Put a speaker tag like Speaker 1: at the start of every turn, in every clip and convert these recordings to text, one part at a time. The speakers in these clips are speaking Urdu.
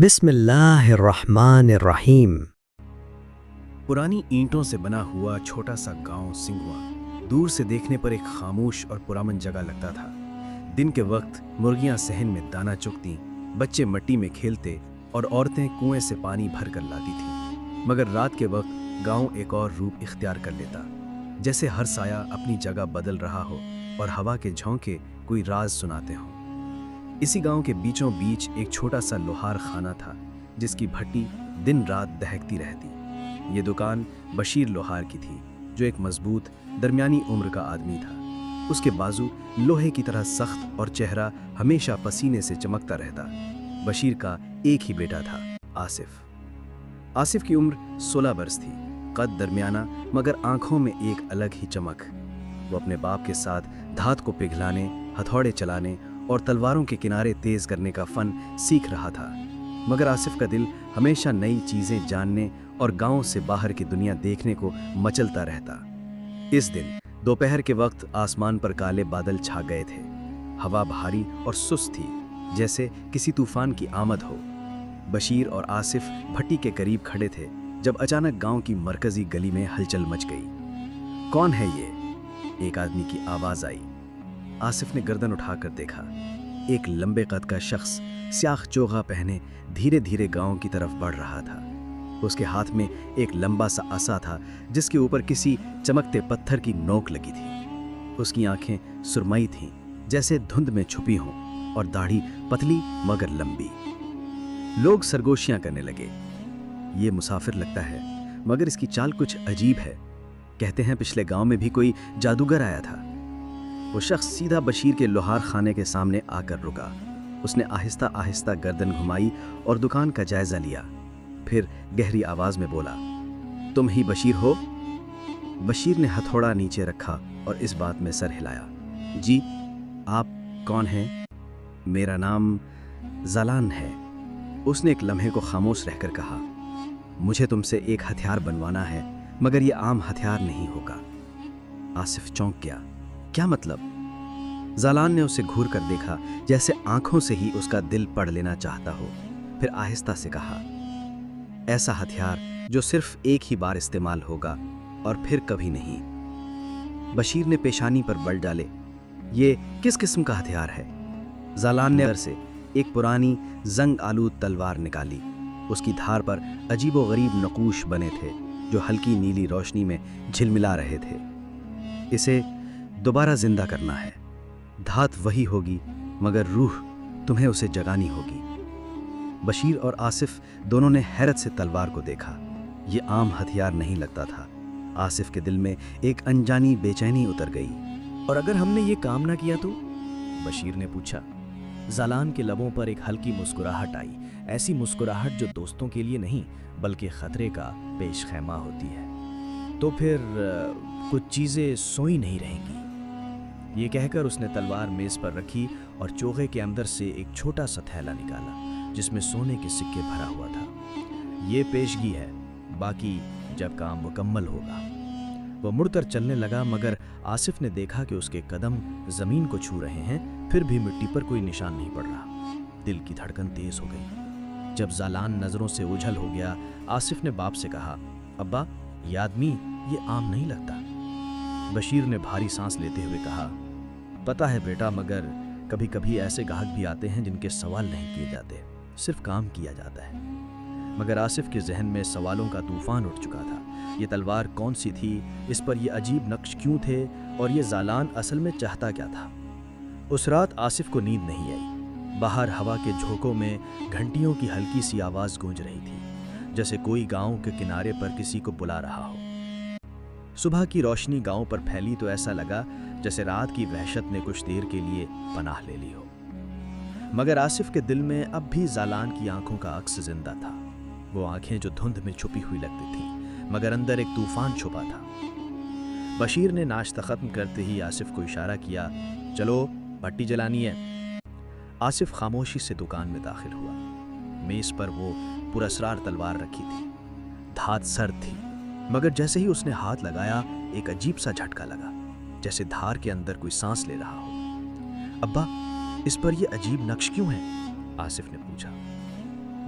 Speaker 1: بسم اللہ الرحمن الرحیم۔
Speaker 2: پرانی اینٹوں سے بنا ہوا چھوٹا سا گاؤں سنگوا دور سے دیکھنے پر ایک خاموش اور پرامن جگہ لگتا تھا۔ دن کے وقت مرغیاں صحن میں دانہ چگتیں، بچے مٹی میں کھیلتے اور عورتیں کنویں سے پانی بھر کر لاتی تھیں۔ مگر رات کے وقت گاؤں ایک اور روپ اختیار کر لیتا، جیسے ہر سایہ اپنی جگہ بدل رہا ہو اور ہوا کے جھونکے کوئی راز سناتے ہوں۔ اسی گاؤں کے بیچوں بیچ ایک چھوٹا سا لوہار خانہ تھا، جس کی بھٹی دن رات دہکتی رہتی۔ یہ دکان بشیر لوہار کی تھی، جو ایک مضبوط درمیانی عمر کا آدمی تھا۔ اس کے بازو لوہے کی طرح سخت اور چہرہ ہمیشہ پسینے سے چمکتا رہتا۔ بشیر کا ایک ہی بیٹا تھا، آصف۔ آصف کی عمر 16 برس تھی، قد درمیانہ مگر آنکھوں میں ایک الگ ہی چمک۔ وہ اپنے باپ کے ساتھ دھات کو پگھلانے، ہتھوڑے چلانے اور تلواروں کے کنارے تیز کرنے کا فن سیکھ رہا تھا۔ مگر آصف کا دل ہمیشہ نئی چیزیں جاننے اور گاؤں سے باہر کی دنیا دیکھنے کو مچلتا رہتا۔ اس دن دوپہر کے وقت آسمان پر کالے بادل چھا گئے تھے۔ ہوا بھاری اور سست تھی، جیسے کسی طوفان کی آمد ہو۔ بشیر اور آصف بھٹی کے قریب کھڑے تھے جب اچانک گاؤں کی مرکزی گلی میں ہلچل مچ گئی۔ کون ہے یہ؟ ایک آدمی کی آواز آئی۔ آصف نے گردن اٹھا کر دیکھا۔ ایک لمبے قد کا شخص سیاہ چوغا پہنے دھیرے دھیرے گاؤں کی طرف بڑھ رہا تھا۔ اس کے ہاتھ میں ایک لمبا سا عصا تھا، جس کے اوپر کسی چمکتے پتھر کی نوک لگی تھی۔ اس کی آنکھیں سرمئی تھیں، جیسے دھند میں چھپی ہوں، اور داڑھی پتلی مگر لمبی۔ لوگ سرگوشیاں کرنے لگے۔ یہ مسافر لگتا ہے، مگر اس کی چال کچھ عجیب ہے۔ کہتے ہیں پچھلے گاؤں میں بھی کوئی جادوگر آیا تھا۔ وہ شخص سیدھا بشیر کے لوہار خانے کے سامنے آ کر رکا۔ اس نے آہستہ آہستہ گردن گھمائی اور دکان کا جائزہ لیا۔ پھر گہری آواز میں بولا، تم ہی بشیر ہو؟ بشیر نے ہتھوڑا نیچے رکھا اور اس بات میں سر ہلایا۔ جی، آپ کون ہیں؟ میرا نام زالان ہے۔ اس نے ایک لمحے کو خاموش رہ کر کہا، مجھے تم سے ایک ہتھیار بنوانا ہے، مگر یہ عام ہتھیار نہیں ہوگا۔ آصف چونک گیا۔ کیا مطلب؟ زالان نے اسے گھور کر دیکھا، جیسے آنکھوں سے ہی اس کا دل پڑھ لینا چاہتا ہو۔ پھر آہستہ سے کہا، ایسا ہتھیار جو صرف ایک ہی بار استعمال ہوگا اور پھر کبھی نہیں۔ بشیر نے پیشانی پر بل ڈالے۔ یہ کس قسم کا ہتھیار ہے؟ زالان نے اندر سے ایک پرانی زنگ آلود تلوار نکالی۔ اس کی دھار پر عجیب و غریب نقوش بنے تھے، جو ہلکی نیلی روشنی میں جھلملا رہے تھے۔ اسے دوبارہ زندہ کرنا ہے۔ دھات وہی ہوگی، مگر روح تمہیں اسے جگانی ہوگی۔ بشیر اور آصف دونوں نے حیرت سے تلوار کو دیکھا۔ یہ عام ہتھیار نہیں لگتا تھا۔ آصف کے دل میں ایک انجانی بے چینی اتر گئی۔
Speaker 3: اور اگر ہم نے یہ کام نہ کیا تو؟ بشیر نے پوچھا۔ زالان کے لبوں پر ایک ہلکی مسکراہٹ آئی، ایسی مسکراہٹ جو دوستوں کے لیے نہیں بلکہ خطرے کا پیش خیمہ ہوتی ہے۔ تو پھر کچھ چیزیں سوئی نہیں رہیں گی۔ یہ کہہ کر اس نے تلوار میز پر رکھی اور چوغے کے اندر سے ایک چھوٹا سا تھیلا نکالا، جس میں سونے کے سکے بھرا ہوا تھا۔ یہ پیشگی ہے، باقی جب کام مکمل ہوگا۔ وہ مڑ کر چلنے لگا، مگر آصف نے دیکھا کہ اس کے قدم زمین کو چھو رہے ہیں، پھر بھی مٹی پر کوئی نشان نہیں پڑ رہا۔ دل کی دھڑکن تیز ہو گئی۔ جب زالان نظروں سے اوجھل ہو گیا، آصف نے باپ سے کہا، ابا، یہ آدمی یہ عام نہیں لگتا۔ بشیر نے بھاری سانس لیتے ہوئے کہا، پتا ہے بیٹا، مگر کبھی کبھی ایسے گاہک بھی آتے ہیں جن کے سوال نہیں کیے جاتے، صرف کام کیا جاتا ہے۔ مگر آصف کے ذہن میں سوالوں کا طوفان اٹھ چکا تھا۔ یہ تلوار کون سی تھی؟ اس پر یہ عجیب نقش کیوں تھے؟ اور یہ زالان اصل میں چاہتا کیا تھا؟ اس رات آصف کو نیند نہیں آئی۔ باہر ہوا کے جھونکوں میں گھنٹیوں کی ہلکی سی آواز گونج رہی تھی، جیسے کوئی گاؤں کے کنارے پر کسی کو بلا رہا ہو۔ صبح کی روشنی گاؤں پر پھیلی تو ایسا لگا جیسے رات کی وحشت نے کچھ دیر کے لیے پناہ لے لی ہو۔ مگر آصف کے دل میں اب بھی زالان کی آنکھوں کا عکس زندہ تھا۔ وہ آنکھیں جو دھند میں چھپی ہوئی لگتی تھیں، مگر اندر ایک طوفان چھپا تھا۔ بشیر نے ناشتہ ختم کرتے ہی آصف کو اشارہ کیا، چلو بھٹی جلانی ہے۔ آصف خاموشی سے دکان میں داخل ہوا۔ میز پر وہ پراسرار تلوار رکھی تھی۔ دھات سرد تھی، مگر جیسے ہی اس نے ہاتھ لگایا، ایک عجیب سا جھٹکا لگا، جیسے دھار کے اندر کوئی سانس لے رہا ہو۔ ابا، اس پر یہ عجیب نقش کیوں ہے؟ آصف نے پوچھا۔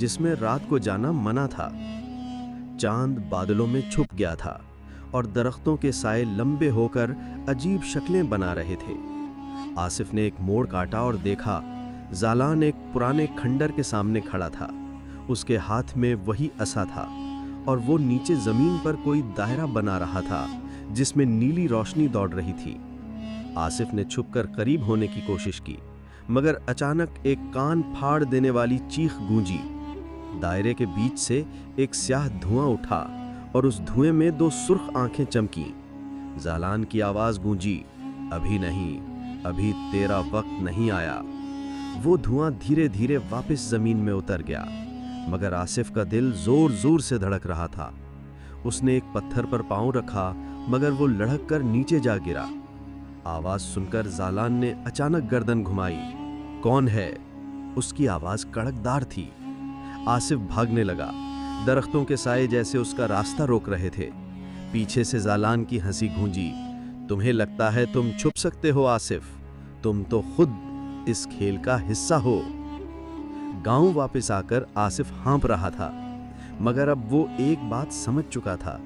Speaker 2: جس میں رات کو جانا منع تھا۔ چاند بادلوں میں چھپ گیا تھا اور درختوں کے سائے لمبے ہو کر عجیب شکلیں بنا رہے تھے۔ آصف نے ایک موڑ کاٹا اور دیکھا زالان ایک پرانے کھنڈر کے سامنے کھڑا تھا۔ اس کے ہاتھ میں وہی عصا تھا اور وہ نیچے زمین پر کوئی دائرہ بنا رہا تھا جس میں نیلی روشنی دوڑ رہی تھی۔ آصف نے چھپ کر قریب ہونے کی کوشش کی، مگر اچانک ایک کان پھاڑ دینے والی چیخ گونجی۔ دائرے کے بیچ سے ایک سیاہ دھواں اٹھا اور اس دھوئیں میں دو سرخ آنکھیں چمکیں۔ زالان کی آواز گونجی، ابھی نہیں، ابھی تیرا وقت نہیں آیا۔ وہ دھواں دھیرے دھیرے واپس زمین میں اتر گیا، مگر آصف کا دل زور زور سے دھڑک رہا تھا۔ اس نے ایک پتھر پر پاؤں رکھا، مگر وہ لڑھک کر نیچے جا گرا۔ آواز سن کر زالان نے اچانک گردن گھمائی۔ کون ہے؟ اس کی آواز کڑکدار تھی۔ آصف بھاگنے لگا۔ درختوں کے سائے جیسے اس کا راستہ روک رہے تھے۔ پیچھے سے زالان کی ہنسی گونجی، تمہیں لگتا ہے تم چھپ سکتے ہو آصف؟ تم تو خود اس کھیل کا حصہ ہو۔ گاؤں واپس آ کر آصف ہانپ رہا تھا، مگر اب وہ ایک بات سمجھ چکا تھا،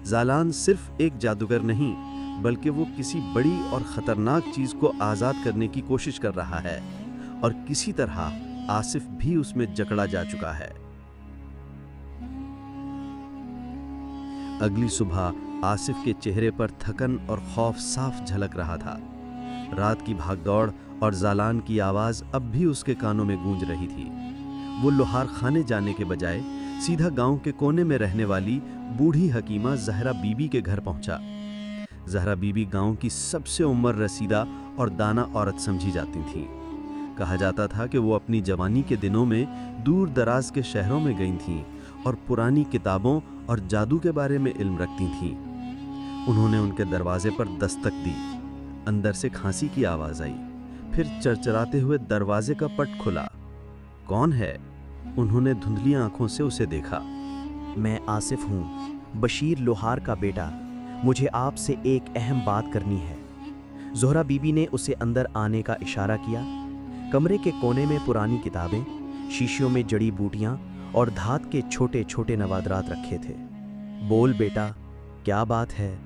Speaker 2: زالان صرف ایک جادوگر نہیں بلکہ وہ کسی بڑی اور خطرناک چیز کو آزاد کرنے کی کوشش کر رہا ہے، اور کسی طرح آصف بھی اس میں جکڑا جا چکا ہے۔ اگلی صبح آصف کے چہرے پر تھکن اور خوف صاف جھلک رہا تھا۔ رات کی بھاگ دوڑ اور زالان کی آواز اب بھی اس کے کانوں میں گونج رہی تھی۔ وہ لوہار خانے جانے کے بجائے سیدھا گاؤں کے کونے میں رہنے والی بوڑھی حکیمہ زہرا بی بی کے گھر پہنچا۔ زہرا بی بی گاؤں کی سب سے عمر رسیدہ اور دانا عورت سمجھی جاتی تھیں۔ کہا جاتا تھا کہ وہ اپنی جوانی کے دنوں میں دور دراز کے شہروں میں گئی تھیں اور پرانی کتابوں اور جادو کے بارے میں علم رکھتی تھیں۔ انہوں نے ان کے دروازے پر دستک دی۔ اندر سے کھانسی کی آواز آئی، پھر چرچراتے ہوئے دروازے کا پٹ کھلا۔ کون ہے؟ انہوں نے دھندلی آنکھوں سے اسے دیکھا۔
Speaker 3: میں آصف ہوں، بشیر لوہار کا بیٹا۔ مجھے آپ سے ایک اہم بات کرنی ہے۔ زہرا بی بی نے اسے اندر آنے کا اشارہ کیا۔ کمرے کے کونے میں پرانی کتابیں، شیشیوں میں جڑی بوٹیاں اور دھات کے چھوٹے چھوٹے نوادرات رکھے تھے۔ بول بیٹا، کیا بات ہے؟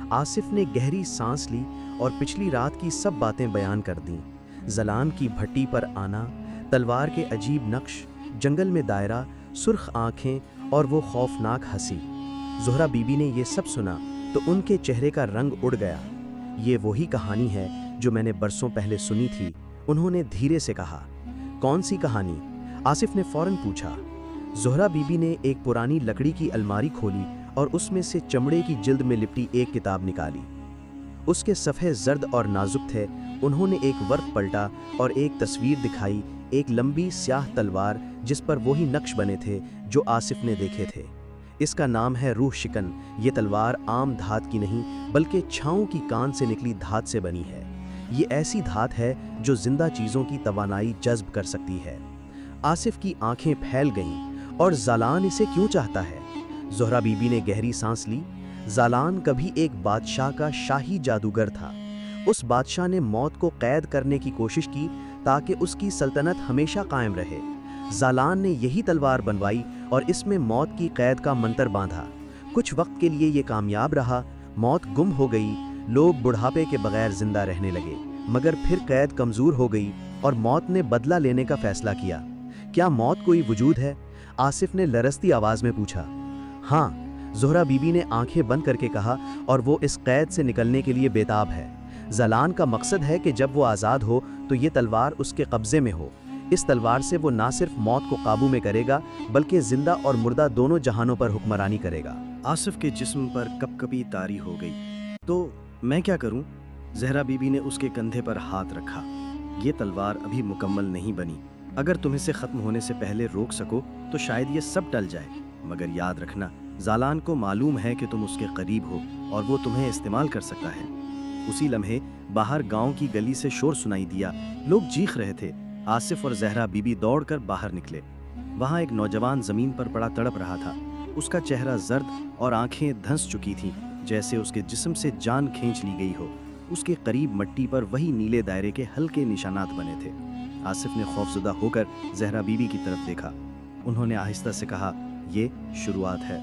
Speaker 3: آصف نے گہری سانس لی اور پچھلی رات کی سب باتیں بیان کر دیں۔ زلان کی بھٹی پر آنا، تلوار کے عجیب نقش، جنگل میں دائرہ، سرخ آنکھیں اور وہ خوفناک ہنسی۔ زہرا بی بی نے یہ سب سنا تو ان کے چہرے کا رنگ اڑ گیا۔ یہ وہی کہانی ہے جو میں نے برسوں پہلے سنی تھی، انہوں نے دھیرے سے کہا۔ کون سی کہانی؟ آصف نے فوراً پوچھا۔ زہرا بی بی نے ایک پرانی لکڑی کی الماری کھولی اور اس میں سے چمڑے کی جلد میں لپٹی ایک کتاب نکالی۔ اس کے صفحے زرد اور نازک تھے۔ انہوں نے ایک ورق پلٹا اور ایک تصویر دکھائی، ایک لمبی سیاہ تلوار جس پر وہی نقش بنے تھے جو آصف نے دیکھے تھے۔ اس کا نام ہے روح شکن۔ یہ تلوار عام دھات کی نہیں بلکہ چھاؤں کی کان سے نکلی دھات سے بنی ہے۔ یہ ایسی دھات ہے جو زندہ چیزوں کی توانائی جذب کر سکتی ہے۔ آصف کی آنکھیں پھیل گئیں۔ اور زالان اسے کیوں چاہتا ہے؟ زہرا بی بی نے گہری سانس لی۔ زالان کبھی ایک بادشاہ کا شاہی جادوگر تھا۔ اس بادشاہ نے موت کو قید کرنے کی کوشش کی تاکہ اس کی سلطنت ہمیشہ قائم رہے۔ زالان نے یہی تلوار بنوائی اور اس میں موت کی قید کا منتر باندھا۔ کچھ وقت کے لیے یہ کامیاب رہا، موت گم ہو گئی، لوگ بڑھاپے کے بغیر زندہ رہنے لگے، مگر پھر قید کمزور ہو گئی اور موت نے بدلہ لینے کا فیصلہ کیا۔ کیا موت کوئی وجود ہے؟ آصف نے لرزتی آواز میں پوچھا۔ ہاں، زہرا بی بی نے آنکھیں بند کر کے کہا، اور وہ اس قید سے نکلنے کے لیے بیتاب ہے۔ زالان کا مقصد ہے کہ جب وہ آزاد ہو تو یہ تلوار اس کے قبضے میں ہو۔ اس تلوار سے وہ نہ صرف موت کو قابو میں کرے گا بلکہ زندہ اور مردہ دونوں جہانوں پر حکمرانی کرے گا۔
Speaker 2: آصف کے جسم پر کپ کپی طاری ہو گئی۔ تو میں کیا کروں؟ زہرا بی بی نے اس کے کندھے پر ہاتھ رکھا۔ یہ تلوار ابھی مکمل نہیں بنی۔ اگر تم اسے ختم ہونے سے پہلے روک سکو تو شاید یہ سب ٹل جائے، مگر یاد رکھنا، زالان کو معلوم ہے کہ تم اس کے قریب ہو اور وہ تمہیں استعمال کر سکتا ہے۔ اسی لمحے باہر گاؤں کی گلی سے شور سنائی دیا، لوگ چیخ رہے تھے۔ آصف اور زہرا بی بی دوڑ کر باہر نکلے۔ وہاں ایک نوجوان زمین پر پڑا تڑپ رہا تھا۔ اس کا چہرہ زرد اور آنکھیں دھنس چکی تھیں، جیسے اس کے جسم سے جان کھینچ لی گئی ہو۔ اس کے قریب مٹی پر وہی نیلے دائرے کے ہلکے نشانات بنے تھے۔ آصف نے خوفزدہ ہو کر زہرا بی بی کی طرف دیکھا۔ انہوں نے آہستہ سے کہا، یہ شروعات ہے۔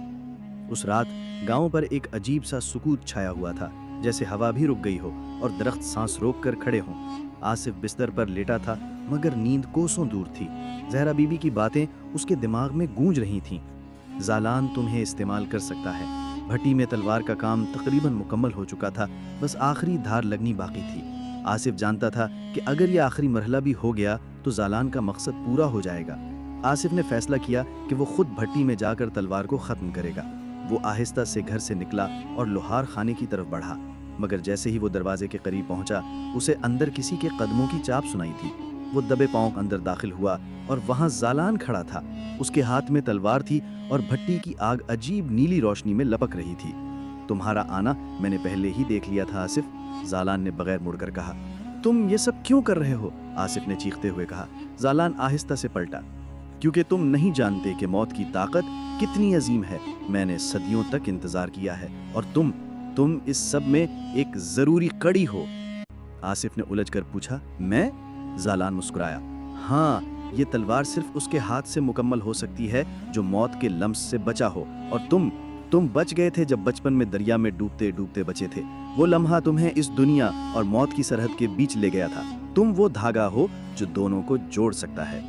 Speaker 2: اس رات گاؤں پر ایک عجیب سا سکوت چھایا ہوا تھا، جیسے ہوا بھی رک گئی ہو اور درخت سانس روک کر کھڑے ہوں۔ آصف بستر پر لیٹا تھا مگر نیند کوسوں دور تھی۔ زہرا بی بی کی باتیں اس کے دماغ میں گونج رہی تھیں۔ زالان تمہیں استعمال کر سکتا ہے۔ بھٹی میں تلوار کا کام تقریباً مکمل ہو چکا تھا، بس آخری دھار لگنی باقی تھی۔ آصف جانتا تھا کہ اگر یہ آخری مرحلہ بھی ہو گیا تو زالان کا مقصد پورا ہو جائے گا۔ آصف نے فیصلہ کیا کہ وہ خود بھٹی میں جا کر تلوار کو ختم کرے گا۔ وہ آہستہ سے گھر سے نکلا اور لوہار خانے کی طرف بڑھا، مگر جیسے ہی وہ دروازے کے قریب پہنچا اسے اندر کسی کے قدموں کی چاپ سنائی تھی۔ وہ دبے پاؤں اندر داخل ہوا اور وہاں زالان کھڑا تھا۔ اس کے ہاتھ میں تلوار تھی اور بھٹی کی آگ عجیب نیلی روشنی میں لپک رہی تھی۔ تمہارا آنا میں نے پہلے ہی دیکھ لیا تھا آصف، زالان نے بغیر مڑ کر کہا۔ تم یہ سب کیوں کر رہے ہو؟ آصف نے چیختے ہوئے کہا۔ زالان آہستہ سے پلٹا۔ کیونکہ تم نہیں جانتے کہ موت کی طاقت کتنی عظیم ہے۔ میں نے صدیوں تک انتظار کیا ہے اور تم اس سب میں ایک ضروری کڑی ہو۔ آصف نے الجھ کر پوچھا، میں؟ زالان مسکرایا۔ ہاں، یہ تلوار صرف اس کے ہاتھ سے مکمل ہو سکتی ہے جو موت کے لمس سے بچا ہو، اور تم بچ گئے تھے جب بچپن میں دریا میں ڈوبتے ڈوبتے بچے تھے۔ وہ لمحہ تمہیں اس دنیا اور موت کی سرحد کے بیچ لے گیا تھا۔ تم وہ دھاگا ہو جو دونوں کو جوڑ سکتا ہے۔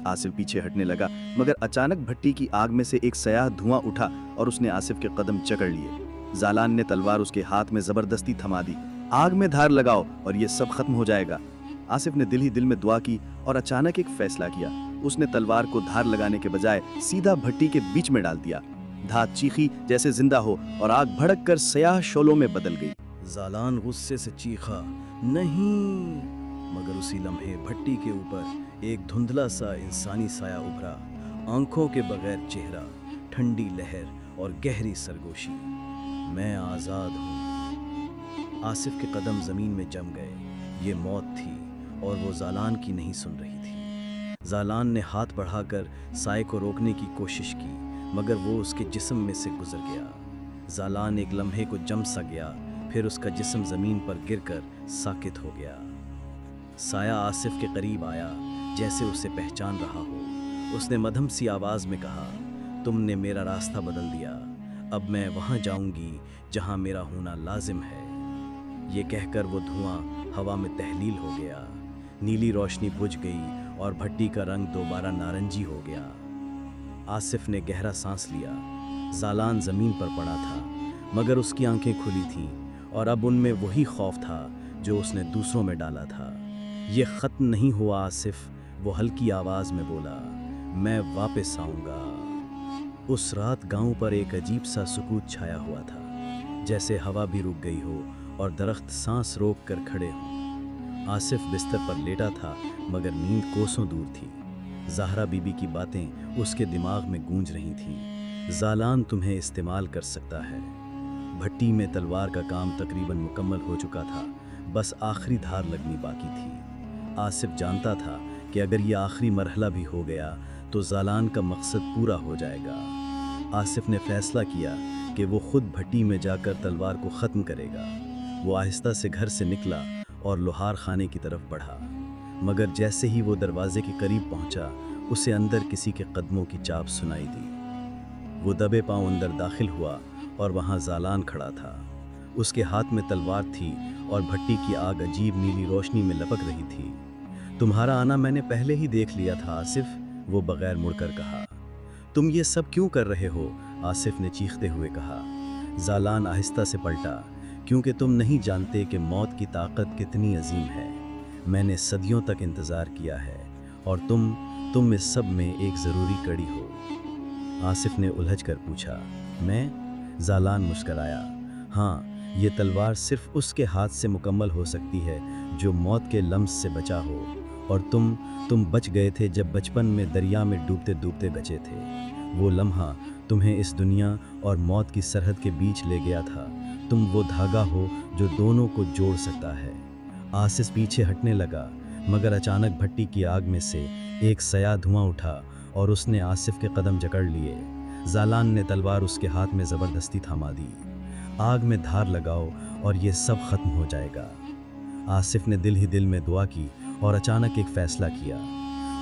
Speaker 2: آصف پیچھے ہٹنے لگا مگر اچانک بھٹی کی آگ میں سے ایک سیاہ دھواں اٹھا اور اس نے آصف کے قدم جکڑ لیے۔ زالان نے تلوار اس کے ہاتھ میں زبردستی تھما دی۔ آگ میں دھار لگاؤ اور یہ سب ختم ہو جائے گا۔ آصف نے دل ہی دل میں دعا کی اور اچانک ایک فیصلہ کیا۔ اس نے تلوار کو دھار لگانے کے بجائے سیدھا بھٹی کے بیچ میں ڈال دیا۔ دھات چیخی جیسے زندہ ہو اور آگ بھڑک کر سیاہ شعلوں میں بدل گئی۔
Speaker 3: زالان غصے سے چیخا، نہیں! مگر اسی لمحے بھٹی کے اوپر ایک دھندلا سا انسانی سایہ ابھرا، آنکھوں کے بغیر چہرہ، ٹھنڈی لہر اور گہری سرگوشی۔ میں آزاد ہوں۔ آصف کے قدم زمین میں جم گئے۔ یہ موت تھی اور وہ زالان کی نہیں سن رہی تھی۔ زالان نے ہاتھ بڑھا کر سائے کو روکنے کی کوشش کی مگر وہ اس کے جسم میں سے گزر گیا۔ زالان ایک لمحے کو جم سا گیا، پھر اس کا جسم زمین پر گر کر ساکت ہو گیا۔ سایہ آصف کے قریب آیا جیسے اسے پہچان رہا ہو۔ اس نے مدھم سی آواز میں کہا، تم نے میرا راستہ بدل دیا، اب میں وہاں جاؤں گی جہاں میرا ہونا لازم ہے۔ یہ کہہ کر وہ دھواں ہوا میں تحلیل ہو گیا، نیلی روشنی بجھ گئی اور بھٹی کا رنگ دوبارہ نارنجی ہو گیا۔ آصف نے گہرا سانس لیا۔ زالان زمین پر پڑا تھا مگر اس کی آنکھیں کھلی تھیں اور اب ان میں وہی خوف تھا جو اس نے دوسروں میں ڈالا تھا۔ یہ ختم نہیں ہوا آصف، وہ ہلکی آواز میں بولا، میں واپس آؤں گا۔ اس رات گاؤں پر ایک عجیب سا سکوت چھایا ہوا تھا، جیسے ہوا بھی رک گئی ہو اور درخت سانس روک کر کھڑے ہوں۔ آصف بستر پر لیٹا تھا مگر نیند کوسوں دور تھی۔ زہرا بی بی کی باتیں اس کے دماغ میں گونج رہی تھیں۔ زالان تمہیں استعمال کر سکتا ہے۔ بھٹی میں تلوار کا کام تقریباً مکمل ہو چکا تھا، بس آخری دھار لگنی باقی تھی۔ آصف جانتا تھا کہ اگر یہ آخری مرحلہ بھی ہو گیا تو زالان کا مقصد پورا ہو جائے گا۔ آصف نے فیصلہ کیا کہ وہ خود بھٹی میں جا کر تلوار کو ختم کرے گا۔ وہ آہستہ سے گھر سے نکلا اور لوہار خانے کی طرف بڑھا، مگر جیسے ہی وہ دروازے کے قریب پہنچا اسے اندر کسی کے قدموں کی چاپ سنائی دی۔ وہ دبے پاؤں اندر داخل ہوا اور وہاں زالان کھڑا تھا۔ اس کے ہاتھ میں تلوار تھی اور بھٹی کی آگ عجیب نیلی روشنی میں لپک رہی تھی۔ تمہارا آنا میں نے پہلے ہی دیکھ لیا تھا آصف، وہ بغیر مڑ کر کہا۔ تم یہ سب کیوں کر رہے ہو؟ آصف نے چیختے ہوئے کہا۔ زالان آہستہ سے پلٹا، کیونکہ تم نہیں جانتے کہ موت کی طاقت کتنی عظیم ہے۔ میں نے صدیوں تک انتظار کیا ہے اور تم اس سب میں ایک ضروری کڑی ہو۔ آصف نے الجھ کر پوچھا، میں؟ زالان مسکرایا، ہاں، یہ تلوار صرف اس کے ہاتھ سے مکمل ہو سکتی ہے جو موت کے لمس سے بچا ہو، اور تم بچ گئے تھے جب بچپن میں دریا میں ڈوبتے ڈوبتے بچے تھے۔ وہ لمحہ تمہیں اس دنیا اور موت کی سرحد کے بیچ لے گیا تھا۔ تم وہ دھاگا ہو جو دونوں کو جوڑ سکتا ہے۔ آصف پیچھے ہٹنے لگا مگر اچانک بھٹی کی آگ میں سے ایک سیاہ دھواں اٹھا اور اس نے آصف کے قدم جکڑ لیے۔ زالان نے تلوار اس کے ہاتھ میں زبردستی تھما دی۔ آگ میں دھار لگاؤ اور یہ سب ختم ہو جائے گا۔ آصف نے دل ہی دل میں دعا کی اور اچانک ایک فیصلہ کیا۔